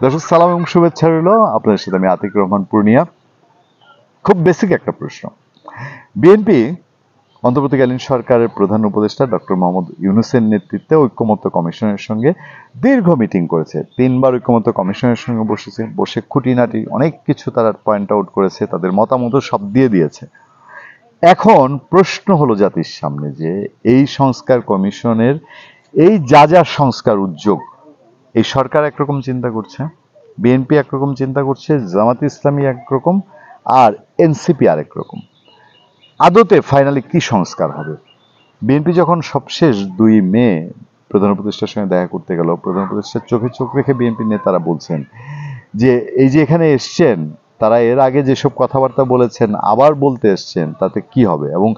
দর্শক সালাম এবং শুভেচ্ছা রইল। আপনাদের সাথে আমি আতিক রহমান পূর্ণিয়া। খুব বেসিক একটা প্রশ্ন। বিএনপি অন্তর্বর্তীকালীন সরকারের প্রধান উপদেষ্টা ডক্টর মোহাম্মদ ইউনূসের নেতৃত্বে ঐক্যমত্য কমিশনের সঙ্গে দীর্ঘ মিটিং করেছে। 3বার ঐক্যমত্য কমিশনের সঙ্গে বসেছে, বসে খুঁটিনাটি অনেক কিছু তারা পয়েন্ট আউট করেছে, তাদের মতামত সব দিয়ে দিয়েছে। এখন প্রশ্ন হলো জাতির সামনে যে এই সংস্কার কমিশনের এই যা সংস্কার উদ্যোগ, এই সরকার একরকম চিন্তা করছে, বিএনপি একরকম চিন্তা করছে, জামাত ইসলামী একরকম, আর এনসিপি আরেক রকম। আদতে ফাইনালি কি সংস্কার হবে? বিএনপি যখন সবশেষ 2 মে প্রধান উপদেষ্টার সঙ্গে দেখা করতে গেল, প্রধান উপদেষ্টার চোখে চোখ রেখে বিএনপি নেতারা বলছেন যে এই যে এখানে এসছেন, তারা এর আগে যেসব কথাবার্তা বলেছেন আবার বলতে এসছেন, তাতে কি হবে? এবং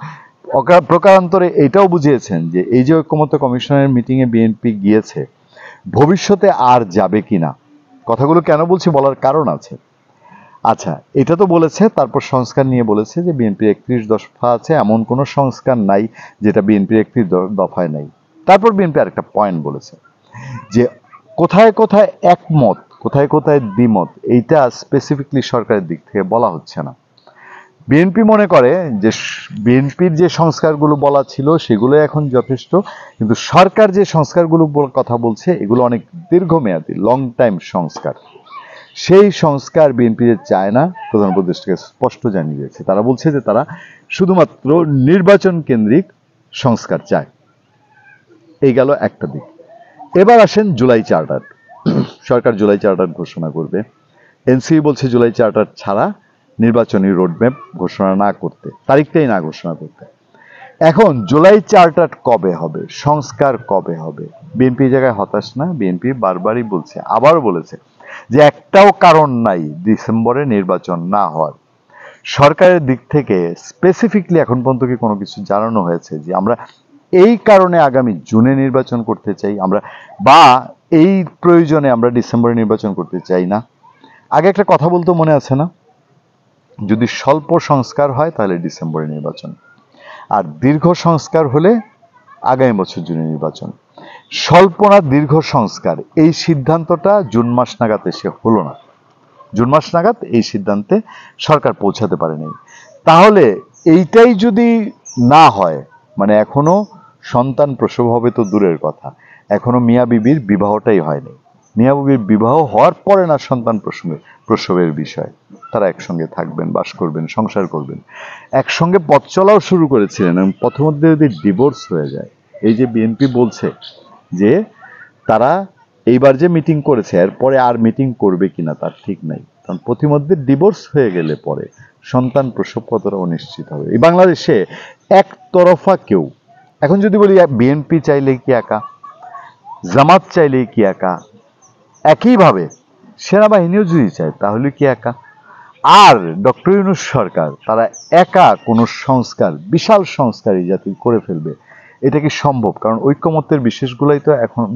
প্রকারান্তরে এটাও বুঝিয়েছেন যে এই যে ঐক্যমত্য কমিশনের মিটিংয়ে বিএনপি গিয়েছে, ভবিষ্যতে আর যাবে কিনা। কথাগুলো কেন বলছি, বলার কারণ আছে। আচ্ছা, এটা তো বলেছে, তারপর সংস্কার নিয়ে বলেছে যে বিএনপির 31 দফা আছে, এমন কোনো সংস্কার নাই যেটা বিএনপির 31 দফায় নাই। তারপর বিএনপি আরেকটা পয়েন্ট বলেছে যে কোথায় কোথায় একমত, কোথায় কোথায় দ্বিমত, এইটা স্পেসিফিকলি সরকারের দিক থেকে বলা হচ্ছে না। বিএনপি মনে করে যে বিএনপির যে সংস্কারগুলো বলা ছিল সেগুলো এখন যথেষ্ট, কিন্তু সরকার যে সংস্কারগুলো কথা বলছে এগুলো অনেক দীর্ঘমেয়াদী, লং টাইম সংস্কার। সেই সংস্কার বিএনপি চায় না, প্রধান উপদেষ্টাকে স্পষ্ট জানিয়ে দিয়েছে। তারা বলছে যে তারা শুধুমাত্র নির্বাচন কেন্দ্রিক সংস্কার চায়। এই গেল একটা দিক। এবার আসেন জুলাই চার্টার। সরকার জুলাই চার্টার ঘোষণা করবে। এনসিপি বলছে জুলাই চার্টার ছাড়া নির্বাচনী রোডম্যাপ ঘোষণা না করতে, তারিখটাই না ঘোষণা করতে। এখন জুলাই চার্টার কবে হবে, সংস্কার কবে হবে? বিএনপি জায়গায় হতাশ না, বিএনপি বারবারই বলছে, আবার বলেছে যে একটাও কারণ নাই ডিসেম্বরে নির্বাচন না হওয়ার। সরকারের দিক থেকে স্পেসিফিকলি এখন পর্যন্ত কি কোনো কিছু জানানো হয়েছে যে আমরা এই কারণে আগামী জুনে নির্বাচন করতে চাই, আমরা বা এই প্রয়োজনে আমরা ডিসেম্বরে নির্বাচন করতে চাই না? আগে একটা কথা বলতে মনে আছে না, যদি স্বল্প সংস্কার হয় তাহলে ডিসেম্বরে নির্বাচন, আর দীর্ঘ সংস্কার হলে আগামী বছর জুনে নির্বাচন। স্বল্প না দীর্ঘ সংস্কার, এই সিদ্ধান্তটা জুন মাস নাগাদ এসে হলো না। জুন মাস নাগাদ এই সিদ্ধান্তে সরকার পৌঁছাতে পারেনি। তাহলে এইটাই যদি না হয়, মানে এখনো সন্তান প্রসব হবে তো দূরের কথা, এখনো মিয়া বিবির বিবাহটাই হয়নি। মিয়া বিবির বিবাহ হওয়ার পরে না সন্তান প্রসবের বিষয়, তারা একসঙ্গে থাকবেন, বাস করবেন, সংসার করবেন, একসঙ্গে পথ চলাও শুরু করেছিলেন, এবং পথের মধ্যে যদি ডিভোর্স হয়ে যায়, এই যে বিএনপি বলছে যে তারা এইবার যে মিটিং করেছে এরপরে আর মিটিং করবে কিনা তার ঠিক নাই, কারণ পথিমধ্যে ডিভোর্স হয়ে গেলে পরে সন্তান প্রসব কতটা অনিশ্চিত হবে। এই বাংলাদেশে একতরফা কেউ, এখন যদি বলি বিএনপি চাইলেই কি একা, জামাত চাইলেই কি একা, একইভাবে সেনাবাহিনীও যদি চায় তাহলে কি একা? আর ডক্টর ইউনূস সরকার তারা একা কোনো সংস্কার, বিশাল সংস্কার এই জাতি করে ফেলবে, এটা কি সম্ভব? কারণ ঐক্যমত্যের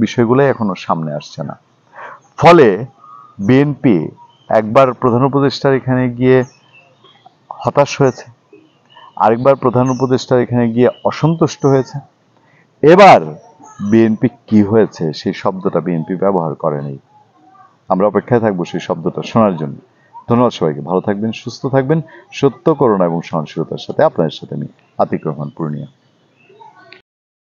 বিষয়গুলাই এখনো সামনে আসছে না। ফলে বিএনপি একবার প্রধান উপদেষ্টার এখানে গিয়ে হতাশ হয়েছে, আরেকবার প্রধান উপদেষ্টার এখানে গিয়ে অসন্তুষ্ট হয়েছে। এবার বিএনপি কি হয়েছে সেই শব্দটা বিএনপি ব্যবহার করেনি। আমরা অপেক্ষায় থাকবো সেই শব্দটা শোনার জন্য। ধন্যবাদ সবাইকে, ভালো থাকবেন, সুস্থ থাকবেন, সত্য, করুণা এবং সহনশীলতার সাথে আপনাদের সাথে আমি আতিক রহমান পূর্ণিয়া।